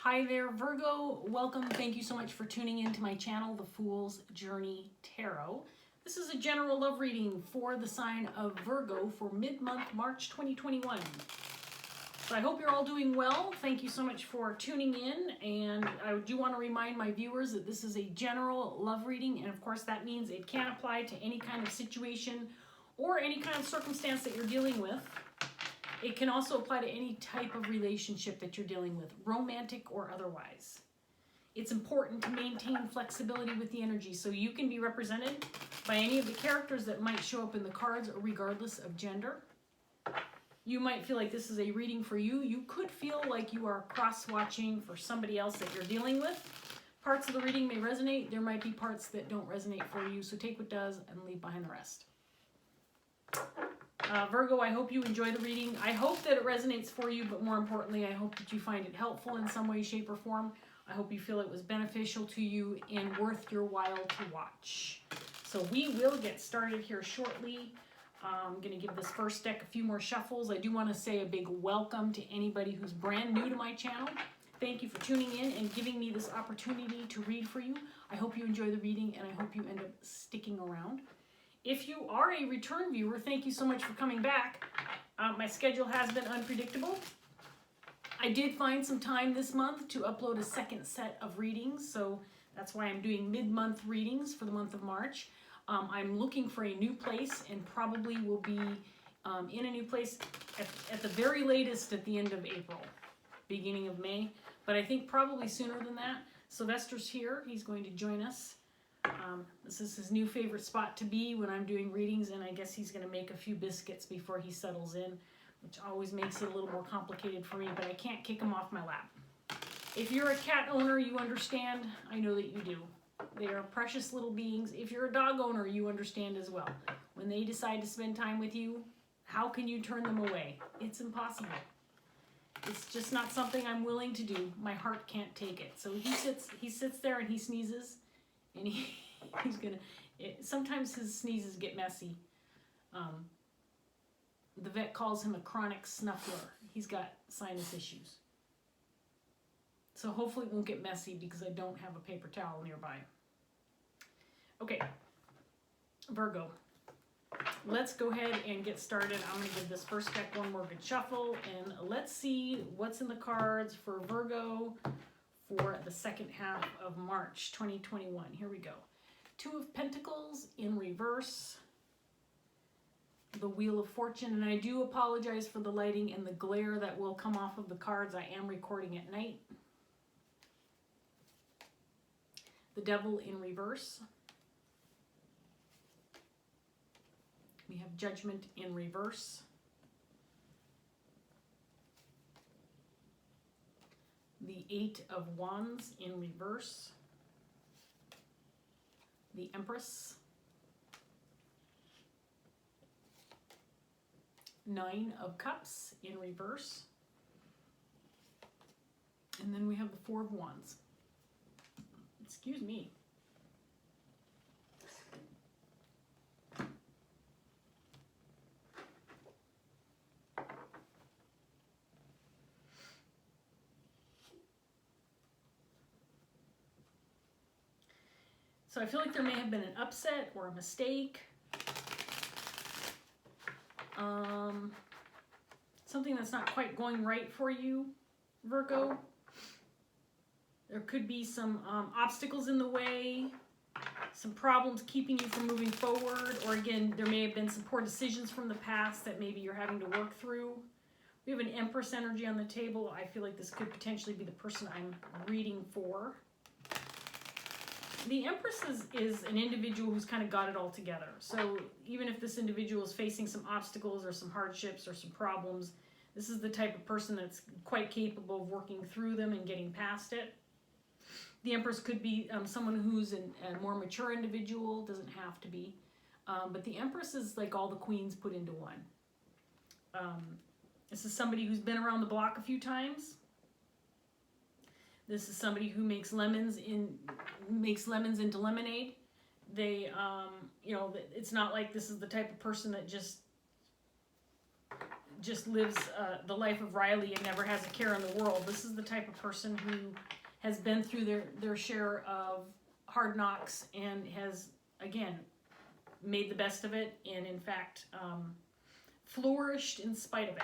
Hi there, Virgo. Welcome. Thank you so much for tuning in to my channel, The Fool's Journey Tarot. This is a general love reading for the sign of Virgo for mid-month March 2021. So I hope you're all doing well. Thank you so much for tuning in. And I do want to remind my viewers that this is a general love reading. And of course, that means it can apply to any kind of situation or any kind of circumstance that you're dealing with. It can also apply to any type of relationship that you're dealing with, romantic or otherwise. It's important to maintain flexibility with the energy so you can be represented by any of the characters that might show up in the cards regardless of gender. You might feel like this is a reading for you. You could feel like you are cross-watching for somebody else that you're dealing with. Parts of the reading may resonate. There might be parts that don't resonate for you, so take what does and leave behind the rest. Virgo, I hope you enjoy the reading. I hope that it resonates for you, but more importantly, I hope that you find it helpful in some way, shape, or form. I hope you feel it was beneficial to you and worth your while to watch. So we will get started here shortly. I'm going to give this first deck a few more shuffles. I do want to say a big welcome to anybody who's brand new to my channel. Thank you for tuning in and giving me this opportunity to read for you. I hope you enjoy the reading and I hope you end up sticking around. If you are a return viewer, thank you so much for coming back. My schedule has been unpredictable. I did find some time this month to upload a second set of readings, so that's why I'm doing mid-month readings for the month of March. I'm looking for a new place and probably will be in a new place at the very latest at the end of April, beginning of May, but I think probably sooner than that. Sylvester's here. He's going to join us. This is his new favorite spot to be when I'm doing readings, and I guess he's going to make a few biscuits before he settles in, which always makes it a little more complicated for me, but I can't kick him off my lap. If you're a cat owner, you understand. I know that you do. They are precious little beings. If you're a dog owner, you understand as well. When they decide to spend time with you, how can you turn them away? It's impossible. It's just not something I'm willing to do. My heart can't take it. So he sits there and he sneezes. And he's gonna. Sometimes his sneezes get messy. The vet calls him a chronic snuffler. He's got sinus issues. So hopefully it won't get messy because I don't have a paper towel nearby. Okay, Virgo. Let's go ahead and get started. I'm going to give this first deck one more good shuffle, and let's see what's in the cards for Virgo for the second half of March 2021. Here we go. Two of Pentacles in reverse. The Wheel of Fortune. And I do apologize for the lighting and the glare that will come off of the cards. I am recording at night. The Devil in reverse. We have Judgment in reverse. The Eight of Wands in reverse. The Empress. Nine of Cups in reverse. And then we have the Four of Wands. Excuse me. So I feel like there may have been an upset or a mistake. Something that's not quite going right for you, Virgo. There could be some obstacles in the way, some problems keeping you from moving forward, or again, there may have been some poor decisions from the past that maybe you're having to work through. We have an Empress energy on the table. I feel like this could potentially be the person I'm reading for. The Empress is an individual who's kind of got it all together. So even if this individual is facing some obstacles or some hardships or some problems, this is the type of person that's quite capable of working through them and getting past it. The Empress could be someone who's a more mature individual, doesn't have to be. But the Empress is like all the queens put into one. This is somebody who's been around the block a few times. This is somebody who makes lemons into lemonade. They, you know, it's not like this is the type of person that just just lives the life of Riley and never has a care in the world. This is the type of person who has been through their share of hard knocks and has, again, made the best of it, and in fact flourished in spite of it.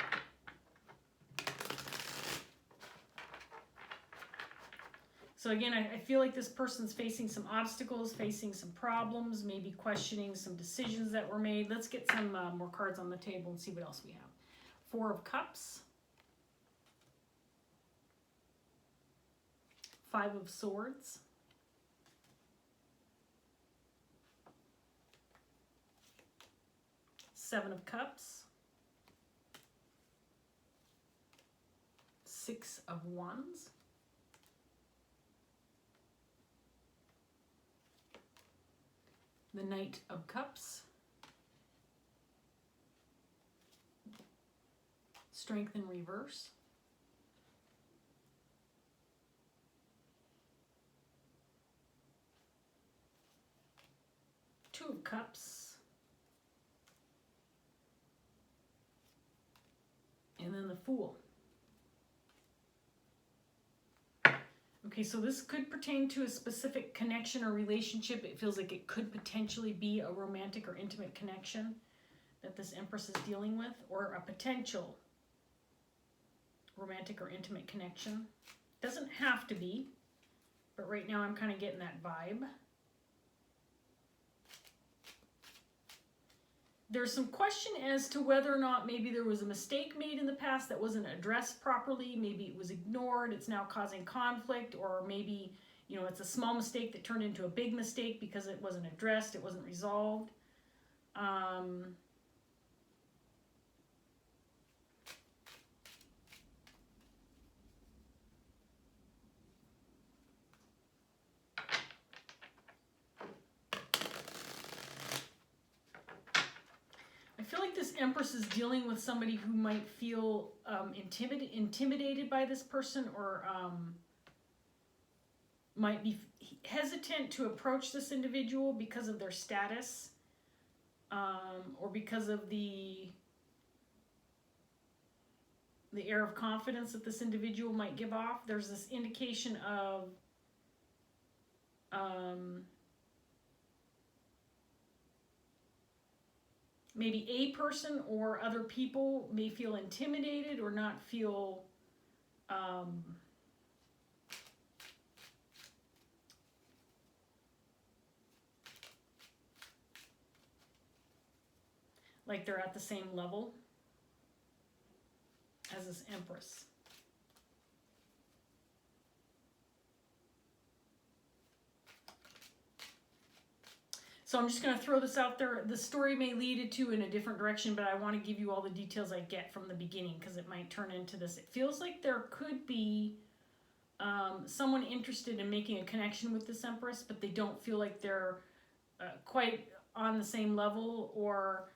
So again, I feel like this person's facing some obstacles, facing some problems, maybe questioning some decisions that were made. Let's get some more cards on the table and see what else we have. Four of Cups. Five of Swords. Seven of Cups. Six of Wands. The Knight of Cups. Strength in reverse. Two of Cups. And then the Fool. Okay, so this could pertain to a specific connection or relationship. It feels like it could potentially be a romantic or intimate connection that this Empress is dealing with, or a potential romantic or intimate connection. Doesn't have to be, but right now I'm kind of getting that vibe. There's some question as to whether or not maybe there was a mistake made in the past that wasn't addressed properly. Maybe it was ignored. It's now causing conflict, or maybe, you know, it's a small mistake that turned into a big mistake because it wasn't addressed. It wasn't resolved. I feel like this Empress is dealing with somebody who might feel intimidated by this person, or might be hesitant to approach this individual because of their status, or because of the air of confidence that this individual might give off. There's this indication of maybe a person or other people may feel intimidated or not feel like they're at the same level as this Empress. So I'm just going to throw this out there. The story may lead it to in a different direction, but I want to give you all the details I get from the beginning because it might turn into this. It feels like there could be someone interested in making a connection with this Empress, but they don't feel like they're quite on the same level, or,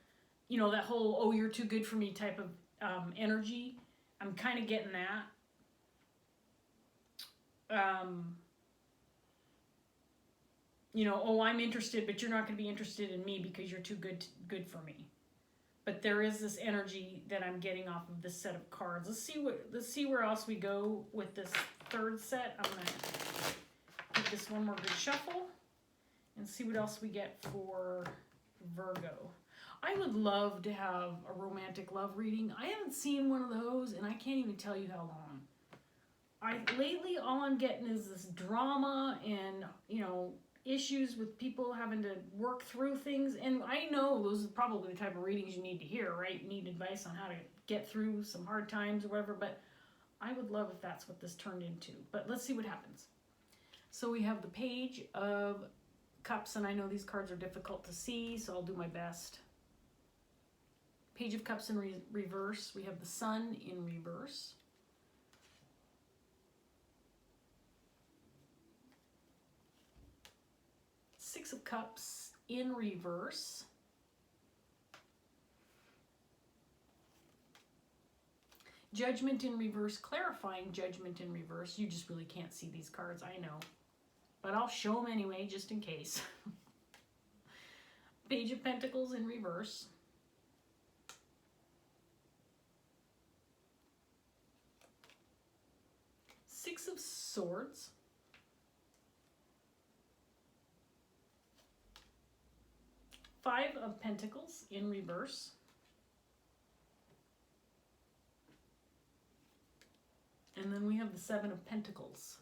you know, that whole, oh, you're too good for me type of energy. I'm kind of getting that. You know, oh, I'm interested, but you're not going to be interested in me because you're too good for me. But there is this energy that I'm getting off of this set of cards. Let's see where else we go with this third set. I'm going to give this one more good shuffle and see what else we get for Virgo. I would love to have a romantic love reading. I haven't seen one of those, and I can't even tell you how long. Lately, all I'm getting is this drama and, you know, issues with people having to work through things. And I know those are probably the type of readings you need to hear, right? You need advice on how to get through some hard times or whatever. But I would love if that's what this turned into. But let's see what happens. So we have the Page of Cups, and I know these cards are difficult to see, so I'll do my best. Page of Cups in reverse. We have the Sun in reverse. Six of Cups in reverse. Judgment in reverse, clarifying Judgment in reverse. You just really can't see these cards, I know. But I'll show them anyway, just in case. Page of Pentacles in reverse. Six of Swords. Five of Pentacles in reverse. And then we have the Seven of Pentacles.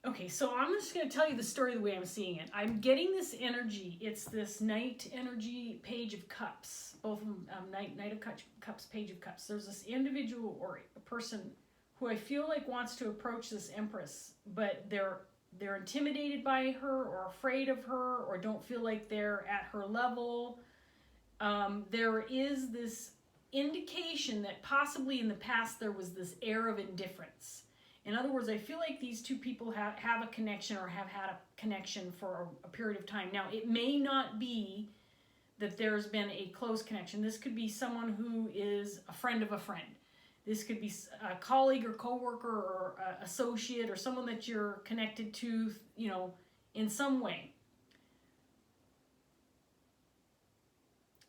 Okay, so I'm just going to tell you the story the way I'm seeing it. I'm getting this energy. It's this Knight energy, Page of Cups. Both of them, Knight of Cups, Page of Cups. There's this individual or a person who I feel like wants to approach this Empress, but they're intimidated by her or afraid of her or don't feel like they're at her level. There is this indication that possibly in the past there was this air of indifference. In other words, I feel like these two people have a connection or have had a connection for a period of time. Now, it may not be that there's been a close connection. This could be someone who is a friend of a friend. This could be a colleague or coworker or associate or someone that you're connected to, you know, in some way.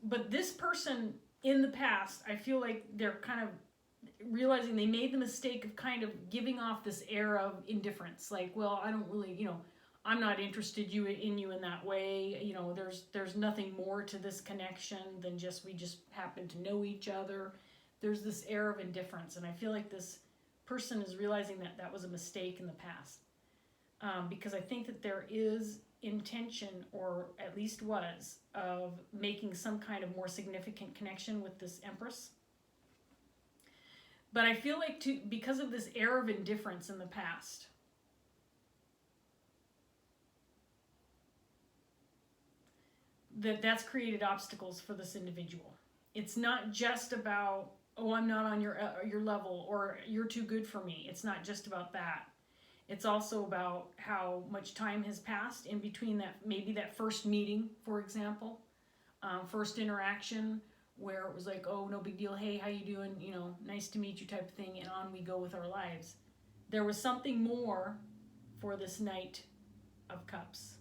But this person in the past, I feel like they're kind of realizing they made the mistake of kind of giving off this air of indifference. Like, well, I don't really, you know, I'm not interested in you in that way. You know, there's nothing more to this connection than just we just happen to know each other. There's this air of indifference. And I feel like this person is realizing that that was a mistake in the past. Because I think that there is intention, or at least was, of making some kind of more significant connection with this Empress. But I feel like because of this air of indifference in the past, that's created obstacles for this individual. It's not just about, oh, I'm not on your level, or you're too good for me. It's not just about that. It's also about how much time has passed in between that, maybe that first meeting, for example, first interaction, where it was like, oh, no big deal, hey, how you doing, you know, nice to meet you type of thing, and on we go with our lives. There was something more for this Knight of Cups.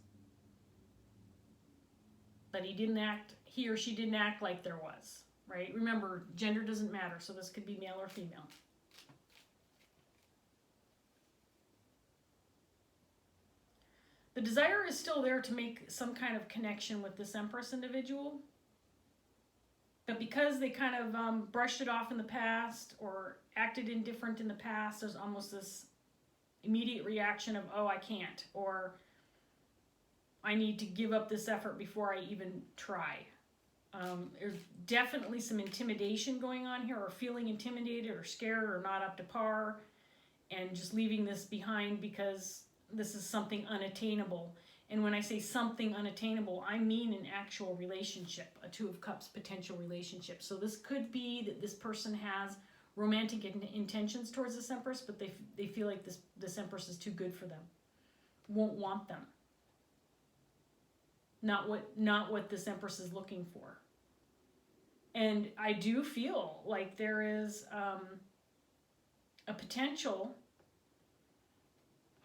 But he or she didn't act like there was, right? Remember, gender doesn't matter, so this could be male or female. The desire is still there to make some kind of connection with this Empress individual. But because they kind of brushed it off in the past or acted indifferent in the past, there's almost this immediate reaction of, oh, I can't, or I need to give up this effort before I even try. There's definitely some intimidation going on here, or feeling intimidated or scared or not up to par, and just leaving this behind because this is something unattainable. And when I say something unattainable, I mean an actual relationship, a Two of Cups potential relationship. So this could be that this person has romantic intentions towards this Empress, but they feel like this Empress is too good for them, won't want them. Not what this Empress is looking for. And I do feel like there is a potential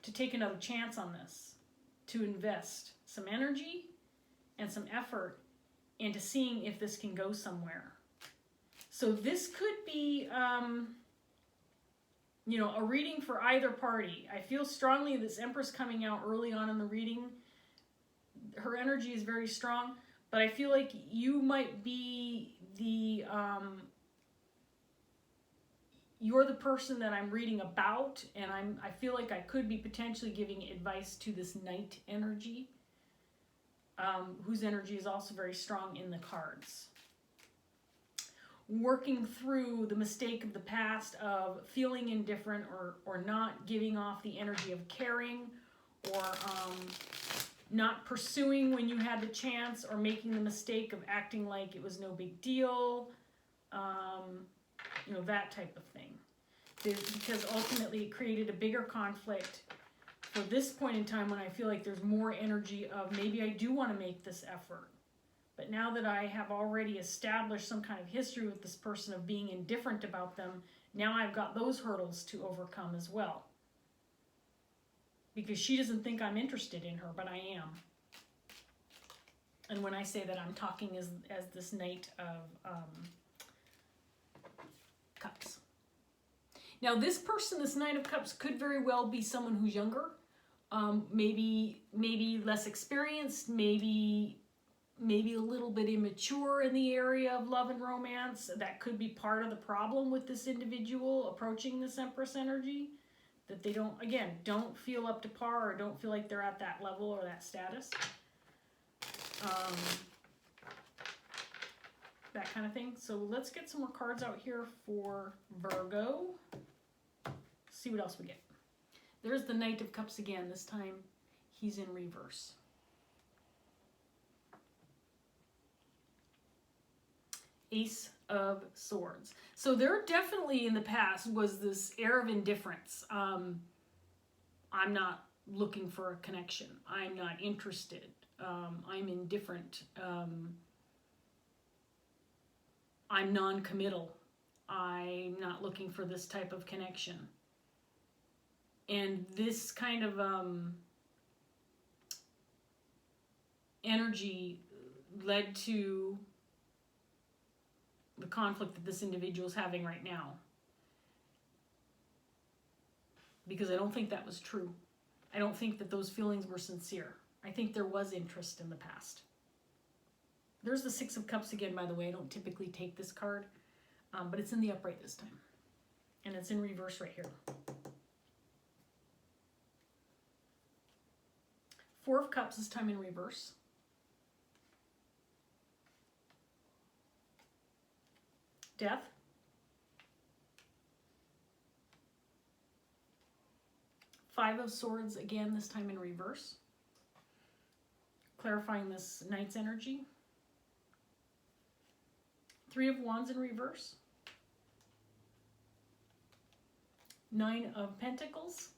to take another chance on this, to invest some energy and some effort into seeing if this can go somewhere. So this could be, you know, a reading for either party. I feel strongly this Empress coming out early on in the reading. Her energy is very strong, but I feel like you might be you're the person that I'm reading about, and I feel like I could be potentially giving advice to this Knight energy, whose energy is also very strong in the cards. Working through the mistake of the past of feeling indifferent or not giving off the energy of caring, or not pursuing when you had the chance, or making the mistake of acting like it was no big deal, you know, that type of thing. Because ultimately it created a bigger conflict for this point in time, when I feel like there's more energy of maybe I do want to make this effort, But now that I have already established some kind of history with this person of being indifferent about them, now I've got those hurdles to overcome as well. Because she doesn't think I'm interested in her, but I am. And when I say that, I'm talking as this Knight of Cups. Now this person, this Knight of Cups, could very well be someone who's younger, maybe less experienced, maybe a little bit immature in the area of love and romance. That could be part of the problem with this individual approaching this Empress energy, that they don't feel up to par, or don't feel like they're at that level or that status. That kind of thing. So let's get some more cards out here for Virgo. See what else we get. There's the Knight of Cups again. This time he's in reverse. Ace of Swords. So there definitely in the past was this air of indifference. I'm not looking for a connection. I'm not interested. I'm indifferent. I'm non-committal. I'm not looking for this type of connection. And this kind of energy led to the conflict that this individual is having right now. Because I don't think that was true. I don't think that those feelings were sincere. I think there was interest in the past. There's the Six of Cups again, by the way. I don't typically take this card, but it's in the upright this time. And it's in reverse right here. Four of Cups this time in reverse. Death. Five of Swords again, this time in reverse. Clarifying this Knight's energy. Three of Wands in reverse. Nine of Pentacles.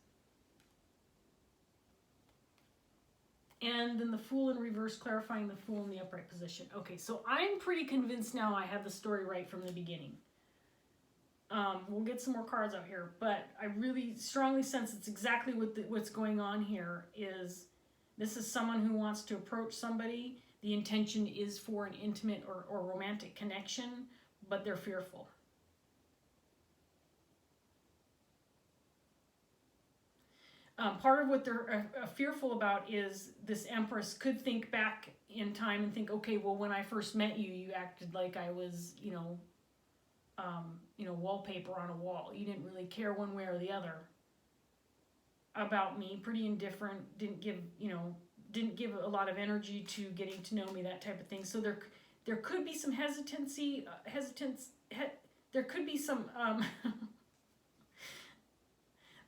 And then the Fool in reverse, clarifying the Fool in the upright position. Okay, so I'm pretty convinced now I have the story right from the beginning. We'll get some more cards out here, but I really strongly sense it's exactly what's going on here. Is this is someone who wants to approach somebody. The intention is for an intimate or romantic connection, but they're fearful. Part of what they're fearful about is this Empress could think back in time and think, okay, well, when I first met you, you acted like I was, wallpaper on a wall. You didn't really care one way or the other about me. Pretty indifferent. Didn't give a lot of energy to getting to know me. That type of thing. So there could be some hesitancy. There could be some.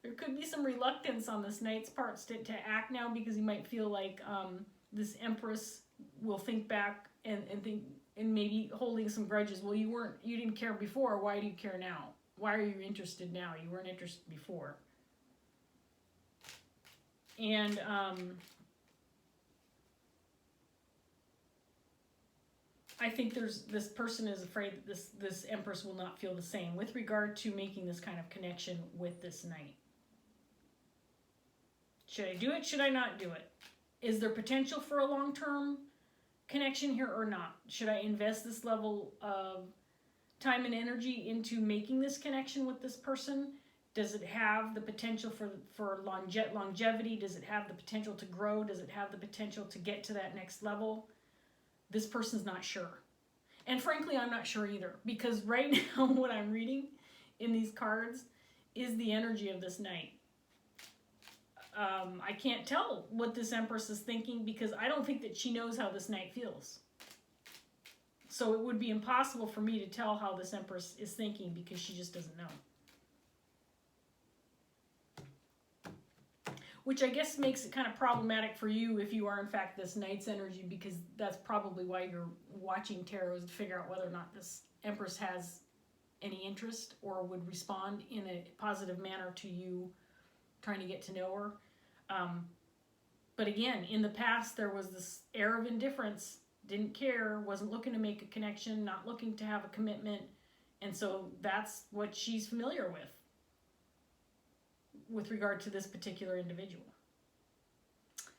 There could be some reluctance on this Knight's part to act now, because he might feel like this Empress will think back and think, and maybe holding some grudges. Well, you didn't care before. Why do you care now? Why are you interested now? You weren't interested before. And I think this person is afraid that this Empress will not feel the same with regard to making this kind of connection with this Knight. Should I do it? Should I not do it? Is there potential for a long-term connection here or not? Should I invest this level of time and energy into making this connection with this person? Does it have the potential for longevity? Does it have the potential to grow? Does it have the potential to get to that next level? This person's not sure. And frankly, I'm not sure either, because right now what I'm reading in these cards is the energy of this Knight. I can't tell what this Empress is thinking, because I don't think that she knows how this Knight feels. So it would be impossible for me to tell how this Empress is thinking, because she just doesn't know. Which I guess makes it kind of problematic for you if you are in fact this Knight's energy, because that's probably why you're watching tarot, is to figure out whether or not this Empress has any interest or would respond in a positive manner to you trying to get to know her. But again, in the past there was this air of indifference didn't care, wasn't looking to make a connection, not looking to have a commitment. And so that's what she's familiar with regard to this particular individual.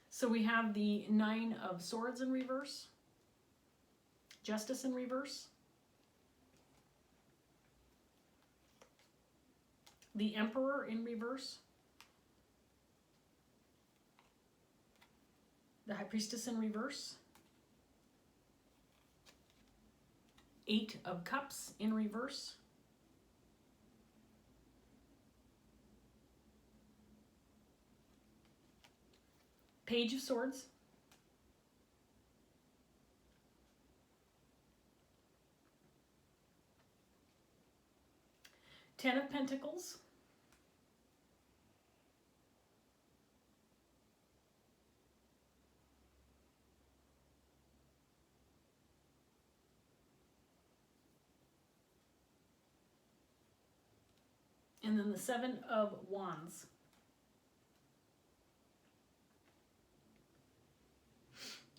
So we have the Nine of Swords in reverse, Justice in reverse, the Emperor in reverse, the High Priestess in reverse, Eight of Cups in reverse, Page of Swords, Ten of Pentacles, and then the Seven of Wands.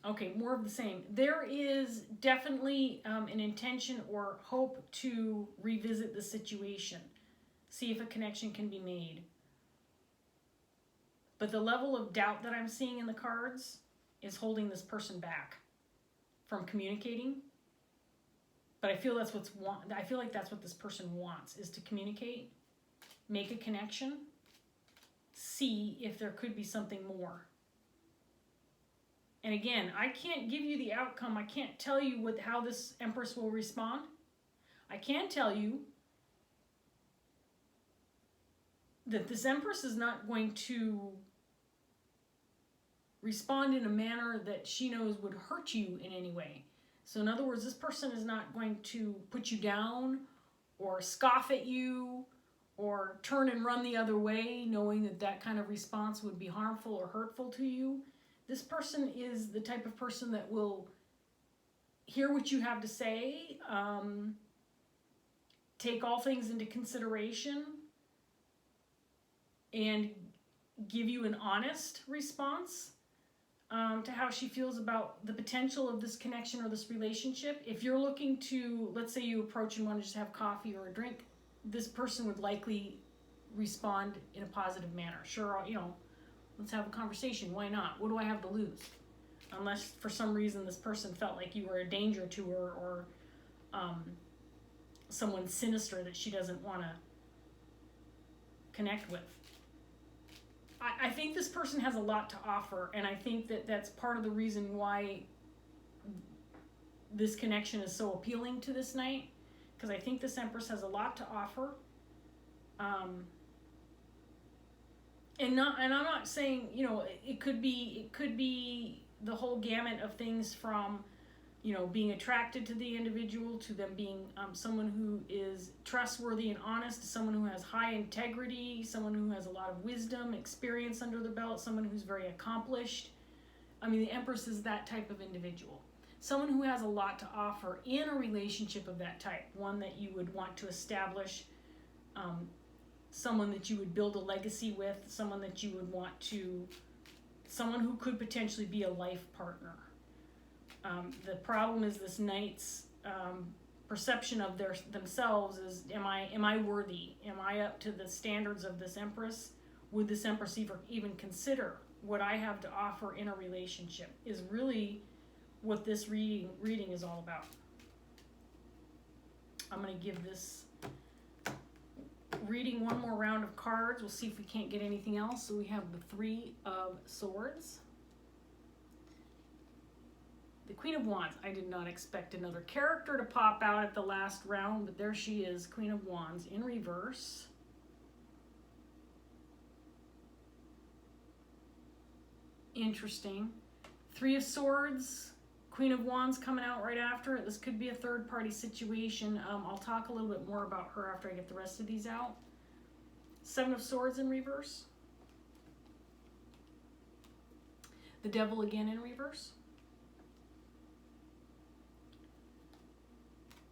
Okay, more of the same. There is definitely an intention or hope to revisit the situation, see if a connection can be made. But the level of doubt that I'm seeing in the cards is holding this person back from communicating. But I feel that's I feel like that's what this person wants, is to communicate, make a connection, see if there could be something more. And again, I can't give you the outcome. I can't tell you how this Empress will respond. I can tell you that this Empress is not going to respond in a manner that she knows would hurt you in any way. So in other words, this person is not going to put you down or scoff at you or turn and run the other way, knowing that that kind of response would be harmful or hurtful to you. This person is the type of person that will hear what you have to say, take all things into consideration, and give you an honest response to how she feels about the potential of this connection or this relationship. If you're looking to, let's say you approach and want to just have coffee or a drink, this person would likely respond in a positive manner. Sure, let's have a conversation. Why not? What do I have to lose? Unless for some reason this person felt like you were a danger to her, or someone sinister that she doesn't want to connect with. I think this person has a lot to offer, and I think that that's part of the reason why this connection is so appealing to this night, because I think this Empress has a lot to offer. And I'm not saying, it could be the whole gamut of things from, being attracted to the individual, to them being someone who is trustworthy and honest, to someone who has high integrity, someone who has a lot of wisdom, experience under their belt, someone who's very accomplished. I mean, the Empress is that type of individual. Someone who has a lot to offer in a relationship of that type, one that you would want to establish, someone that you would build a legacy with, someone that you would want to, someone who could potentially be a life partner. The problem is this knight's perception of themselves is, am I worthy? Am I up to the standards of this Empress? Would this Empress even consider what I have to offer in a relationship? Is really what this reading is all about. I'm going to give this reading one more round of cards. We'll see if we can't get anything else. So we have the Three of Swords, the Queen of Wands. I did not expect another character to pop out at the last round, but there she is, Queen of Wands in reverse. Interesting. Three of Swords, Queen of Wands coming out right after it. This could be a third-party situation. I'll talk a little bit more about her after I get the rest of these out. Seven of Swords in reverse. The Devil again in reverse.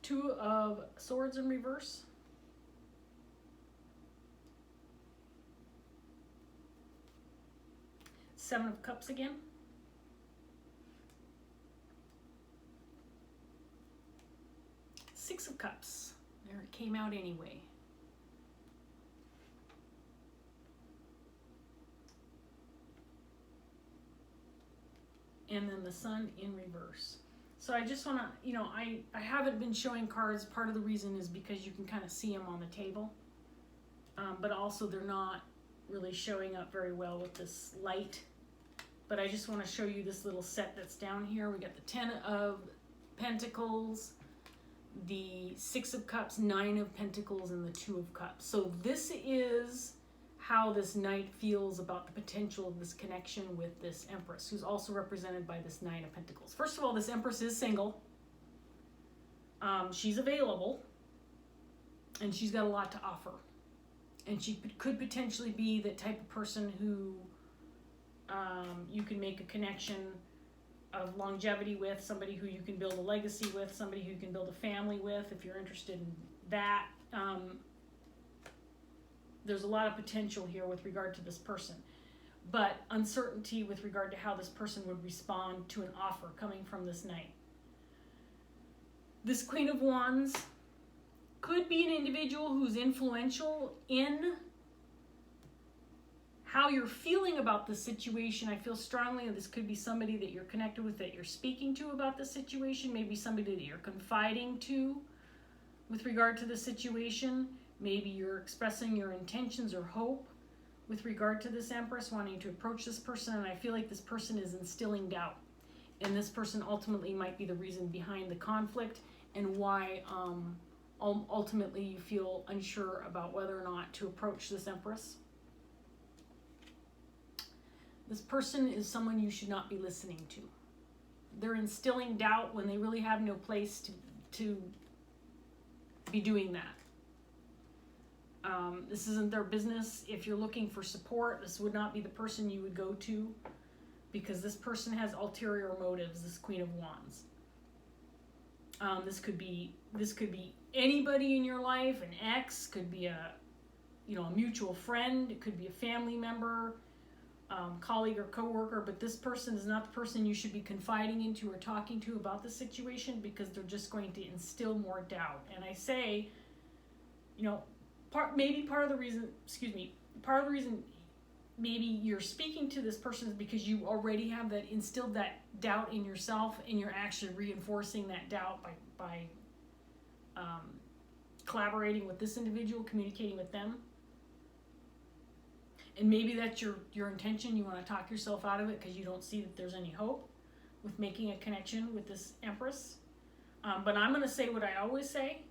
Two of Swords in reverse. Seven of Cups again. Cups. There it came out anyway. And then the Sun in reverse. So I just want to, you know, I haven't been showing cards. Part of the reason is because you can kind of see them on the table. But also they're not really showing up very well with this light. But I just want to show you this little set that's down here. We got the 10 of Pentacles, the 6 of Cups, 9 of Pentacles, and the 2 of Cups. So this is how this Knight feels about the potential of this connection with this Empress, who's also represented by this 9 of Pentacles. First of all, this Empress is single. She's available, and she's got a lot to offer. And she could potentially be the type of person who you can make a connection of longevity with, somebody who you can build a legacy with, somebody who you can build a family with, if you're interested in that. There's a lot of potential here with regard to this person, but uncertainty with regard to how this person would respond to an offer coming from this Knight. This Queen of Wands could be an individual who's influential in how you're feeling about the situation. I feel strongly that this could be somebody that you're connected with, that you're speaking to about the situation, maybe somebody that you're confiding to with regard to the situation. Maybe you're expressing your intentions or hope with regard to this Empress, wanting to approach this person, and I feel like this person is instilling doubt. And this person ultimately might be the reason behind the conflict and why ultimately you feel unsure about whether or not to approach this Empress. This person is someone you should not be listening to. They're instilling doubt when they really have no place to be doing that. This isn't their business. If you're looking for support, this would not be the person you would go to, because this person has ulterior motives, this Queen of Wands. This could be anybody in your life, an ex, could be a mutual friend, it could be a family member, colleague or coworker, but this person is not the person you should be confiding into or talking to about the situation, because they're just going to instill more doubt. And I say, part of the reason maybe you're speaking to this person is because you already have that instilled that doubt in yourself, and you're actually reinforcing that doubt by collaborating with this individual, communicating with them. And maybe that's your intention. You want to talk yourself out of it because you don't see that there's any hope with making a connection with this Empress. But I'm going to say what I always say.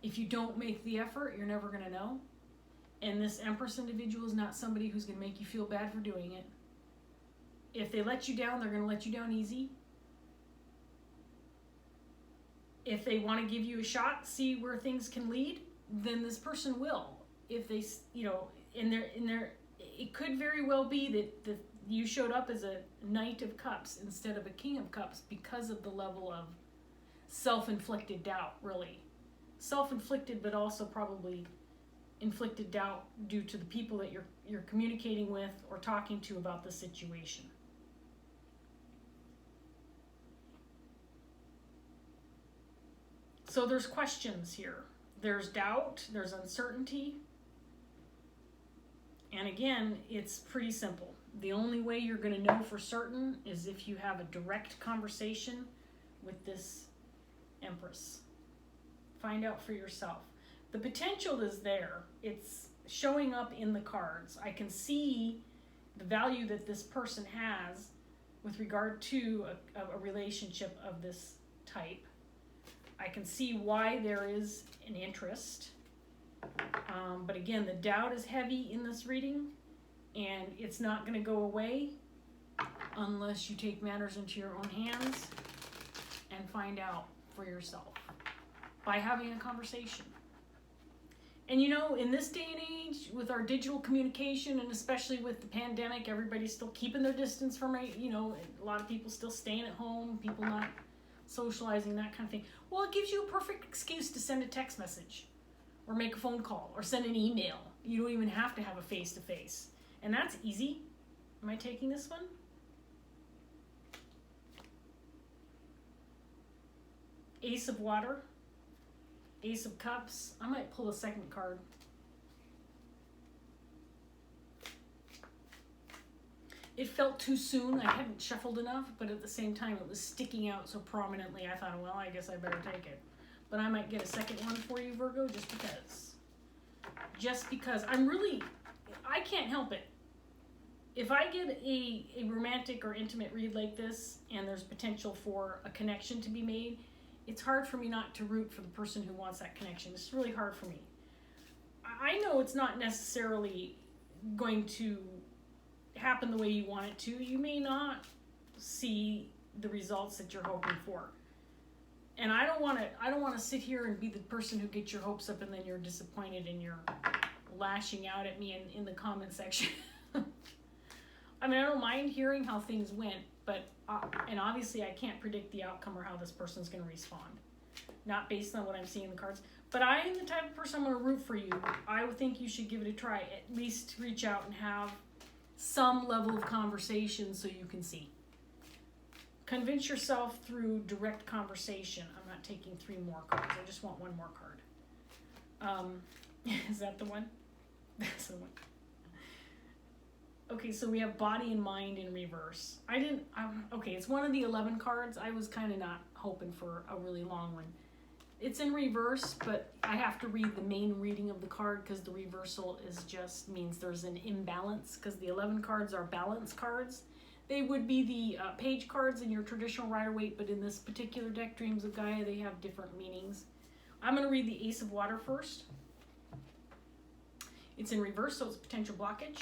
If you don't make the effort, you're never going to know. And this Empress individual is not somebody who's going to make you feel bad for doing it. If they let you down, they're going to let you down easy. If they want to give you a shot, see where things can lead, then this person will. If they, it could very well be that you showed up as a Knight of Cups instead of a King of Cups because of the level of self-inflicted doubt, really. Self-inflicted, but also probably inflicted doubt due to the people that you're communicating with or talking to about the situation. So there's questions here. There's doubt, there's uncertainty. And again, it's pretty simple. The only way you're going to know for certain is if you have a direct conversation with this Empress. Find out for yourself. The potential is there. It's showing up in the cards. I can see the value that this person has with regard to a relationship of this type. I can see why there is an interest. But again, the doubt is heavy in this reading, and it's not going to go away unless you take matters into your own hands and find out for yourself by having a conversation. And in this day and age, with our digital communication, and especially with the pandemic, everybody's still keeping their distance from a lot of people still staying at home, people not socializing, that kind of thing. Well, it gives you a perfect excuse to send a text message or make a phone call or send an email. You don't even have to have a face-to-face. And that's easy. Am I taking this one? Ace of Water. Ace of Cups. I might pull a second card. It felt too soon. I hadn't shuffled enough, but at the same time it was sticking out so prominently. I thought, well, I guess I better take it. But I might get a second one for you, Virgo, just because. Just because. I can't help it. If I get a romantic or intimate read like this, and there's potential for a connection to be made, it's hard for me not to root for the person who wants that connection. It's really hard for me. I know it's not necessarily going to happen the way you want it to. You may not see the results that you're hoping for. And I don't want to sit here and be the person who gets your hopes up and then you're disappointed and you're lashing out at me in the comment section. I mean, I don't mind hearing how things went, but and obviously I can't predict the outcome or how this person's going to respond. Not based on what I'm seeing in the cards. But I am the type of person, I'm going to root for you. I would think you should give it a try. At least reach out and have some level of conversation so you can see. Convince yourself through direct conversation. I'm not taking 3 more cards. I just want 1 more card. Is that the one? That's the one. Okay, so we have body and mind in reverse. Okay, it's one of the 11 cards. I was kind of not hoping for a really long one. It's in reverse, but I have to read the main reading of the card because the reversal just means there's an imbalance because the 11 cards are balance cards. They would be the page cards in your traditional Rider-Waite, but in this particular deck, Dreams of Gaia, they have different meanings. I'm going to read the Ace of Water first. It's in reverse, so it's potential blockage.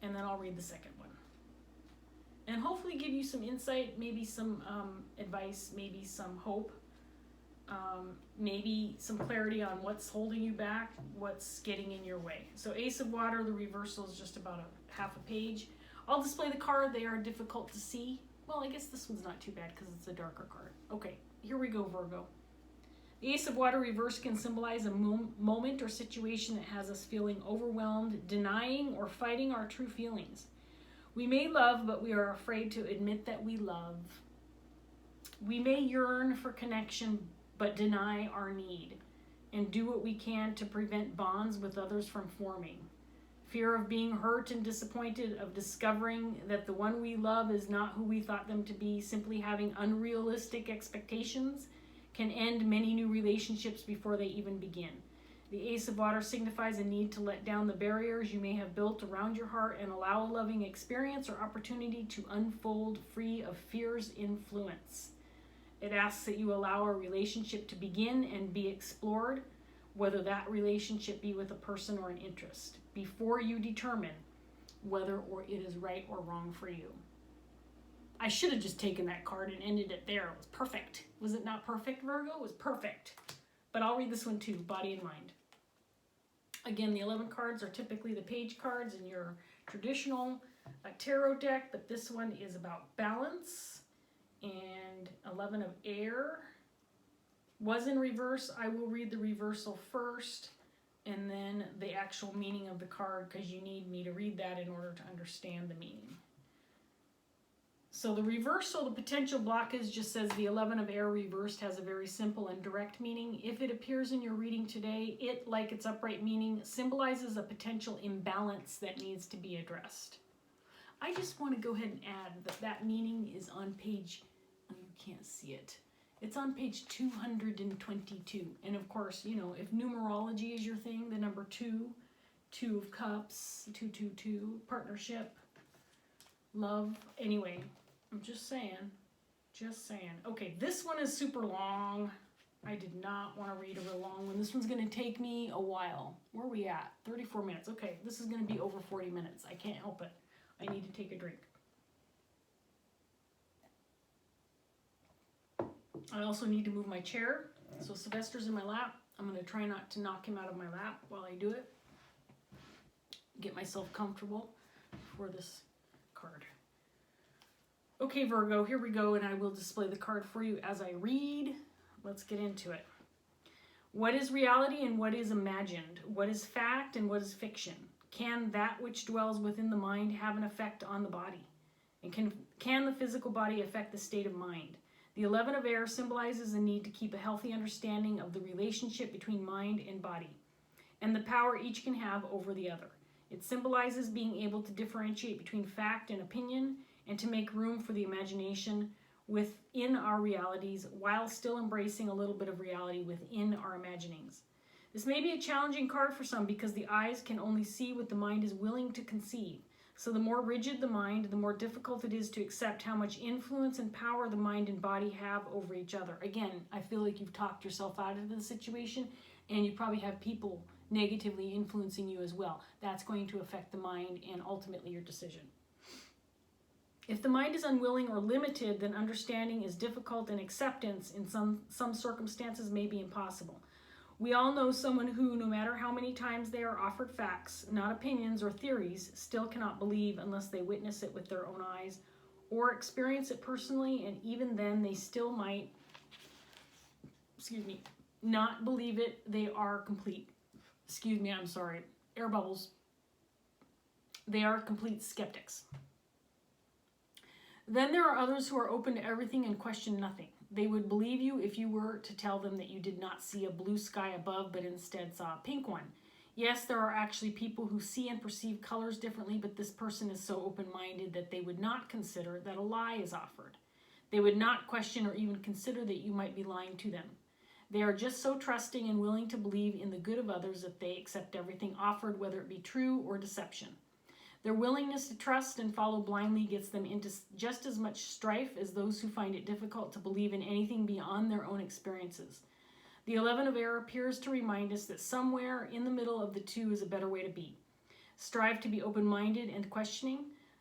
And then I'll read the second one. And hopefully give you some insight, maybe some advice, maybe some hope, maybe some clarity on what's holding you back, what's getting in your way. So Ace of Water, the reversal is just about a half a page. I'll display the card. They are difficult to see. Well, I guess this one's not too bad because it's a darker card. Okay, here we go, Virgo. The Ace of Water reverse can symbolize a moment or situation that has us feeling overwhelmed, denying, or fighting our true feelings. We may love, but we are afraid to admit that we love. We may yearn for connection, but deny our need, and do what we can to prevent bonds with others from forming. Fear of being hurt and disappointed, of discovering that the one we love is not who we thought them to be, simply having unrealistic expectations, can end many new relationships before they even begin. The Ace of Water signifies a need to let down the barriers you may have built around your heart and allow a loving experience or opportunity to unfold free of fear's influence. It asks that you allow a relationship to begin and be explored, whether that relationship be with a person or an interest, before you determine whether or it is right or wrong for you. I should have just taken that card and ended it there. It was perfect. Was it not perfect, Virgo? It was perfect. But I'll read this one too, body and mind. Again, the 11 cards are typically the page cards in your traditional tarot deck, but this one is about balance. And 11 of air was in reverse. I will read the reversal first and then the actual meaning of the card because you need me to read that in order to understand the meaning. So the reversal, the potential blockage, just says the 11 of air reversed has a very simple and direct meaning. If it appears in your reading today, it, like its upright meaning, symbolizes a potential imbalance that needs to be addressed. I just want to go ahead and add that that meaning is on page, oh, you can't see it. It's on page 222. And of course, you know, if numerology is your thing, the number 2, 2 of cups, 222, partnership, love. Anyway, I'm just saying. Okay, this one is super long. I did not want to read a real long one. This one's going to take me a while. Where are we at? 34 minutes. Okay, this is going to be over 40 minutes. I can't help it. I need to take a drink. I also need to move my chair. So Sylvester's in my lap. I'm going to try not to knock him out of my lap while I do it. Get myself comfortable for this card. Okay, Virgo, here we go, and I will display the card for you as I read. Let's get into it. What is reality and what is imagined? What is fact and what is fiction? Can that which dwells within the mind have an effect on the body? And can the physical body affect the state of mind? The 11 of air symbolizes the need to keep a healthy understanding of the relationship between mind and body, and the power each can have over the other. It symbolizes being able to differentiate between fact and opinion, and to make room for the imagination within our realities while still embracing a little bit of reality within our imaginings. This may be a challenging card for some because the eyes can only see what the mind is willing to conceive. So the more rigid the mind, the more difficult it is to accept how much influence and power the mind and body have over each other. Again, I feel like you've talked yourself out of the situation, and you probably have people negatively influencing you as well. That's going to affect the mind and ultimately your decision. If the mind is unwilling or limited, then understanding is difficult and acceptance in some circumstances may be impossible. We all know someone who, no matter how many times they are offered facts, not opinions or theories, still cannot believe unless they witness it with their own eyes or experience it personally, and even then they still might, not believe it. They are complete, air bubbles. They are complete skeptics. Then there are others who are open to everything and question nothing. They would believe you if you were to tell them that you did not see a blue sky above, but instead saw a pink one. Yes, there are actually people who see and perceive colors differently, but this person is so open-minded that they would not consider that a lie is offered. They would not question or even consider that you might be lying to them. They are just so trusting and willing to believe in the good of others that they accept everything offered, whether it be true or deception. Their willingness to trust and follow blindly gets them into just as much strife as those who find it difficult to believe in anything beyond their own experiences. The 11 of air appears to remind us that somewhere in the middle of the two is a better way to be. Strive to be open-minded and questioning.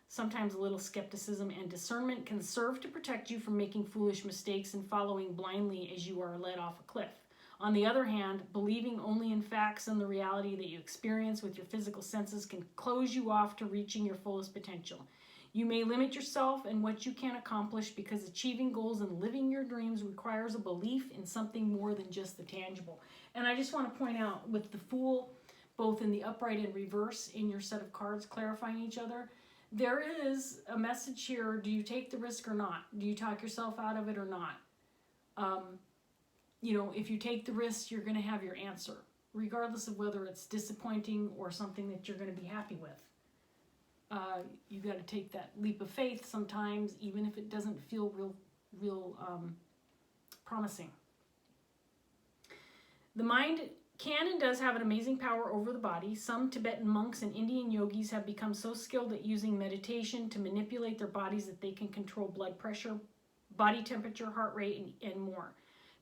Sometimes a little skepticism and discernment can serve to protect you from making foolish mistakes and following blindly as you are led off a cliff. On the other hand, believing only in facts and the reality that you experience with your physical senses can close you off to reaching your fullest potential. You may limit yourself and what you can accomplish because achieving goals and living your dreams requires a belief in something more than just the tangible. And I just want to point out with the Fool, both in the upright and reverse in your set of cards clarifying each other, there is a message here. Do you take the risk or not? Do you talk yourself out of it or not? If you take the risk, you're going to have your answer, regardless of whether it's disappointing or something that you're going to be happy with. You got to take that leap of faith sometimes, even if it doesn't feel real promising. The mind can and does have an amazing power over the body. Some Tibetan monks and Indian yogis have become so skilled at using meditation to manipulate their bodies that they can control blood pressure, body temperature, heart rate, and more.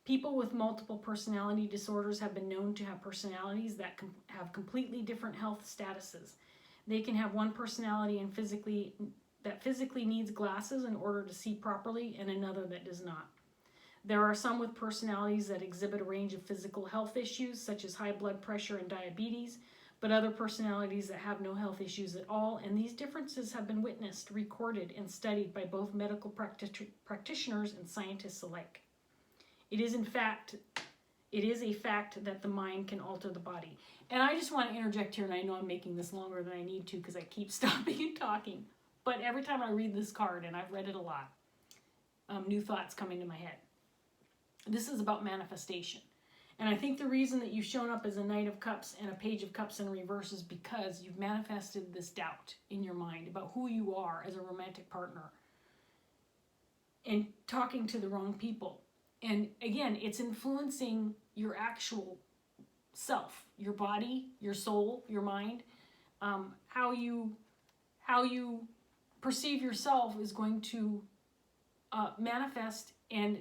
People with multiple personality disorders have been known to have personalities that have completely different health statuses. They can have one personality and physically needs glasses in order to see properly, and another that does not. There are some with personalities that exhibit a range of physical health issues, such as high blood pressure and diabetes, but other personalities that have no health issues at all, and these differences have been witnessed, recorded, and studied by both medical practitioners and scientists alike. It is a fact that the mind can alter the body. And I just want to interject here, and I know I'm making this longer than I need to because I keep stopping and talking. But every time I read this card, and I've read it a lot, new thoughts come into my head. This is about manifestation. And I think the reason that you've shown up as a Knight of Cups and a Page of Cups in reverse is because you've manifested this doubt in your mind about who you are as a romantic partner and talking to the wrong people. And again, it's influencing your actual self, your body, your soul, your mind. How you perceive yourself is going to manifest, and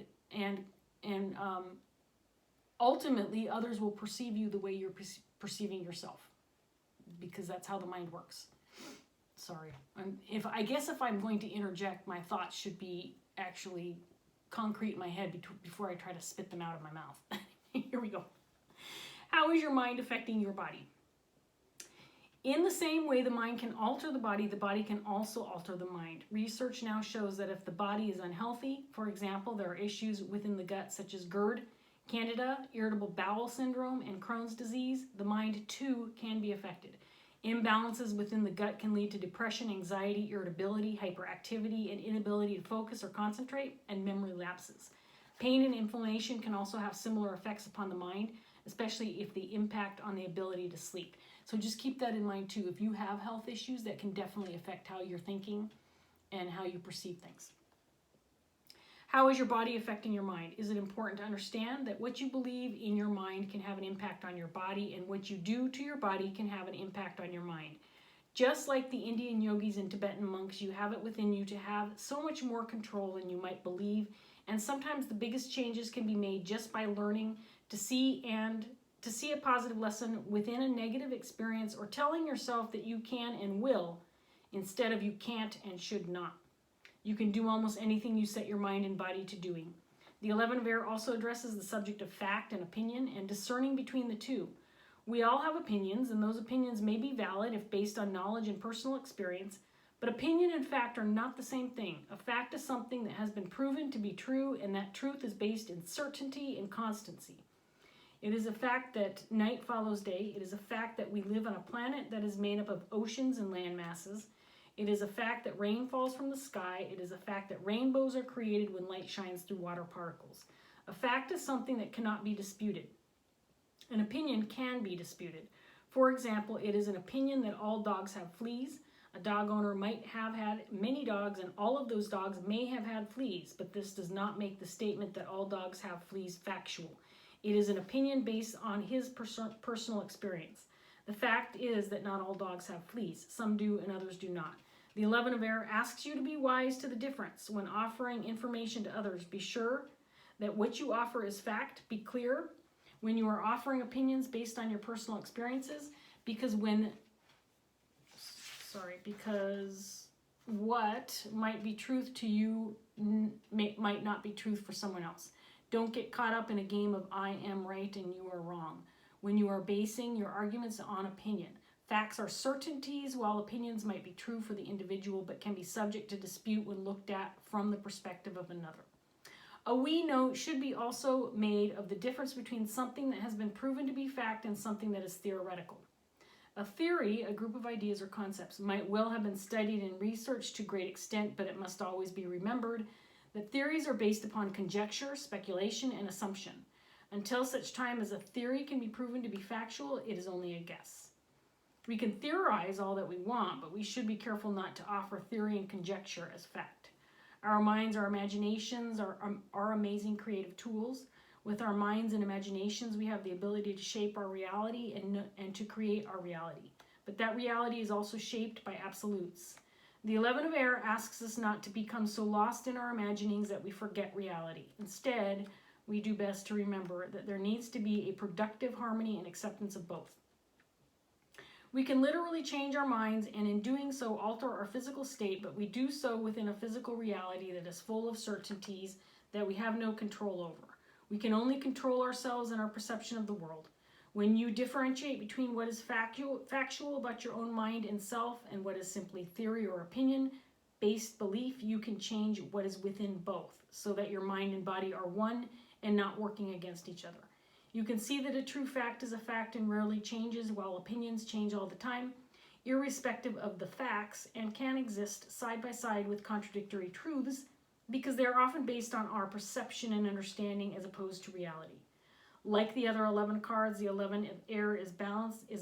ultimately others will perceive you the way you're perceiving yourself, because that's how the mind works. Sorry, if I'm going to interject, my thoughts should be actually concrete in my head before I try to spit them out of my mouth. Here we go. How is your mind affecting your body? In the same way the mind can alter the body can also alter the mind. Research now shows that if the body is unhealthy, for example, there are issues within the gut such as GERD, Candida, irritable bowel syndrome, and Crohn's disease, the mind too can be affected. Imbalances within the gut can lead to depression, anxiety, irritability, hyperactivity, and inability to focus or concentrate, and memory lapses. Pain and inflammation can also have similar effects upon the mind, especially if they impact on the ability to sleep. So just keep that in mind too. If you have health issues, that can definitely affect how you're thinking and how you perceive things. How is your body affecting your mind? Is it important to understand that what you believe in your mind can have an impact on your body, and what you do to your body can have an impact on your mind? Just like the Indian yogis and Tibetan monks, you have it within you to have so much more control than you might believe, and sometimes the biggest changes can be made just by learning to see a positive lesson within a negative experience, or telling yourself that you can and will instead of you can't and should not. You can do almost anything you set your mind and body to doing. The 11 of Air also addresses the subject of fact and opinion and discerning between the two. We all have opinions, and those opinions may be valid if based on knowledge and personal experience, but opinion and fact are not the same thing. A fact is something that has been proven to be true, and that truth is based in certainty and constancy. It is a fact that night follows day. It is a fact that we live on a planet that is made up of oceans and land masses. It is a fact that rain falls from the sky. It is a fact that rainbows are created when light shines through water particles. A fact is something that cannot be disputed. An opinion can be disputed. For example, it is an opinion that all dogs have fleas. A dog owner might have had many dogs, and all of those dogs may have had fleas, but this does not make the statement that all dogs have fleas factual. It is an opinion based on his personal experience. The fact is that not all dogs have fleas. Some do and others do not. The 11 of Air asks you to be wise to the difference. When offering information to others, be sure that what you offer is fact. Be clear when you are offering opinions based on your personal experiences, because what might be truth to you might not be truth for someone else. Don't get caught up in a game of I am right and you are wrong when you are basing your arguments on opinion. Facts are certainties, while opinions might be true for the individual but can be subject to dispute when looked at from the perspective of another. A wee note should be also made of the difference between something that has been proven to be fact and something that is theoretical. A theory, a group of ideas or concepts, might well have been studied and researched to great extent, but it must always be remembered that theories are based upon conjecture, speculation, and assumption. Until such time as a theory can be proven to be factual, it is only a guess. We can theorize all that we want, but we should be careful not to offer theory and conjecture as fact. Our minds, our imaginations are amazing creative tools. With our minds and imaginations, we have the ability to shape our reality and to create our reality. But that reality is also shaped by absolutes. The 11 of Air asks us not to become so lost in our imaginings that we forget reality. Instead, we do best to remember that there needs to be a productive harmony and acceptance of both. We can literally change our minds, and in doing so alter our physical state, but we do so within a physical reality that is full of certainties that we have no control over. We can only control ourselves and our perception of the world. When you differentiate between what is factual about your own mind and self and what is simply theory or opinion-based belief, you can change what is within both so that your mind and body are one and not working against each other. You can see that a true fact is a fact and rarely changes, while opinions change all the time, irrespective of the facts, and can exist side by side with contradictory truths because they are often based on our perception and understanding as opposed to reality. Like the other 11 cards, the 11 of Air is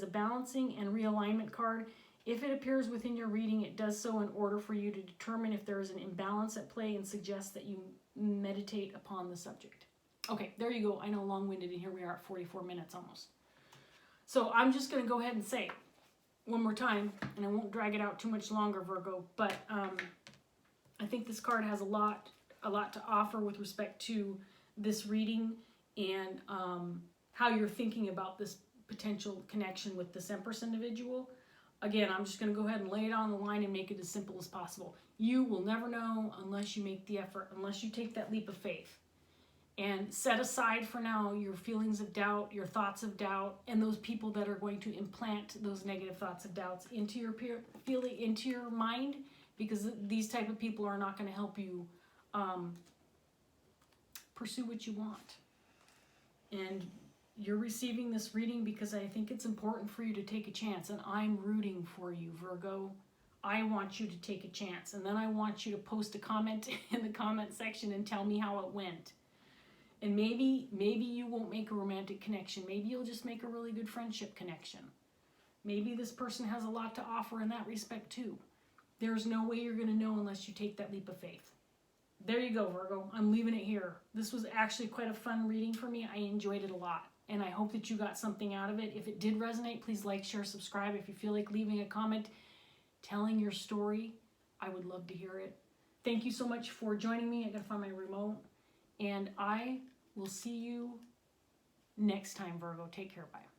a balancing and realignment card. If it appears within your reading, it does so in order for you to determine if there is an imbalance at play and suggests that you meditate upon the subject. Okay, there you go. I know, long-winded, and here we are at 44 minutes almost. So I'm just going to go ahead and say one more time, and I won't drag it out too much longer, Virgo, but I think this card has a lot to offer with respect to this reading and how you're thinking about this potential connection with this Empress individual. Again, I'm just going to go ahead and lay it on the line and make it as simple as possible. You will never know unless you make the effort, unless you take that leap of faith. And set aside for now your feelings of doubt, your thoughts of doubt, and those people that are going to implant those negative thoughts of doubts into your mind, because these type of people are not going to help you pursue what you want. And you're receiving this reading because I think it's important for you to take a chance, and I'm rooting for you, Virgo. I want you to take a chance, and then I want you to post a comment in the comment section and tell me how it went. And maybe you won't make a romantic connection. Maybe you'll just make a really good friendship connection. Maybe this person has a lot to offer in that respect too. There's no way you're going to know unless you take that leap of faith. There you go, Virgo. I'm leaving it here. This was actually quite a fun reading for me. I enjoyed it a lot, and I hope that you got something out of it. If it did resonate, please like, share, subscribe. If you feel like leaving a comment, telling your story, I would love to hear it. Thank you so much for joining me. I gotta find my remote, and I will see you next time, Virgo. Take care. Bye.